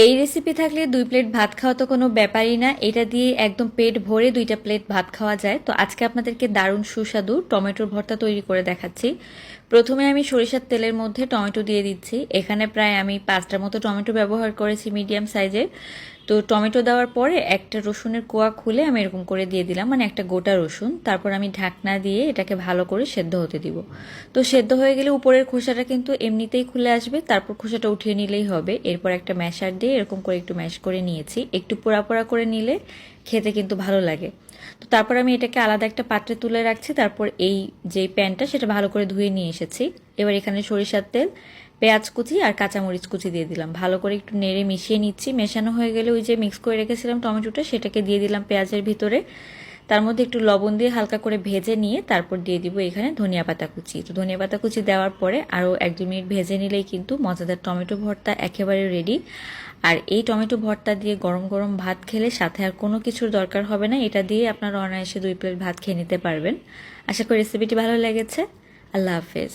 এই রেসিপি থাকলে 2 প্লেট ভাত খাওয়া তো কোনো ব্যাপারই না। এটা দিয়ে একদম পেট ভরে 2টা প্লেট ভাত খাওয়া যায়। তো আজকে আপনাদেরকে দারুণ সুস্বাদু টমেটোর ভর্তা তৈরি করে দেখাচ্ছি। প্রথমে আমি সরিষার তেলের মধ্যে টমেটো দিয়ে দিচ্ছি। এখানে প্রায় আমি 5টার মতো টমেটো ব্যবহার করেছি মিডিয়াম সাইজের। তো টমেটো দেওয়ার পরে একটা রসুনের কোয়া খুলে আমি এরকম করে দিয়ে দিলাম, মানে একটা গোটা রসুন। তারপর আমি ঢাকনা দিয়ে এটাকে ভালো করে সেদ্ধ হতে দিব। তো সেদ্ধ হয়ে গেলে উপরের খোসাটা কিন্তু এমনিতেই খুলে আসবে, তারপর খোসাটা উঠিয়ে নিলেই হবে। এরপর একটা ম্যাশার দিয়ে এরকম করে একটু ম্যাশ করে নিয়েছি। একটু পোড়া পোড়া করে নিলে খেতে কিন্তু ভালো লাগে। তো তারপর আমি এটাকে আলাদা একটা পাত্রে তুলে রাখছি। তারপর এই যে প্যানটা সেটা ভালো করে ধুয়ে নিয়ে এসেছি। এবার এখানে সরিষার তেল, পেঁয়াজ কুচি আর কাঁচামরিচ কুচি দিয়ে দিলাম। ভালো করে একটু নেড়ে মিশিয়ে নিচ্ছি। মেশানো হয়ে গেলে ওই যে মিক্স করে রেখেছিলাম টমেটোটা, সেটাকে দিয়ে দিলাম পেঁয়াজের ভিতরে। তার মধ্যে একটু লবণ দিয়ে হালকা করে ভেজে নিয়ে তারপর দিয়ে দিব এখানে ধনিয়া পাতা কুচি। তো ধনিয়া পাতা কুচি দেওয়ার পরে আরও 1-2 মিনিট ভেজে নিলেই কিন্তু মজাদার টমেটো ভর্তা একেবারে রেডি। আর এই টমেটো ভর্তা দিয়ে গরম গরম ভাত খেলে সাথে আর কোনো কিছুর দরকার হবে না। এটা দিয়ে আপনারা অনায়াসে 2 প্লেট ভাত খেয়ে নিতে পারবেন। আশা করি রেসিপিটি ভালো লেগেছে। আল্লাহ হাফেজ।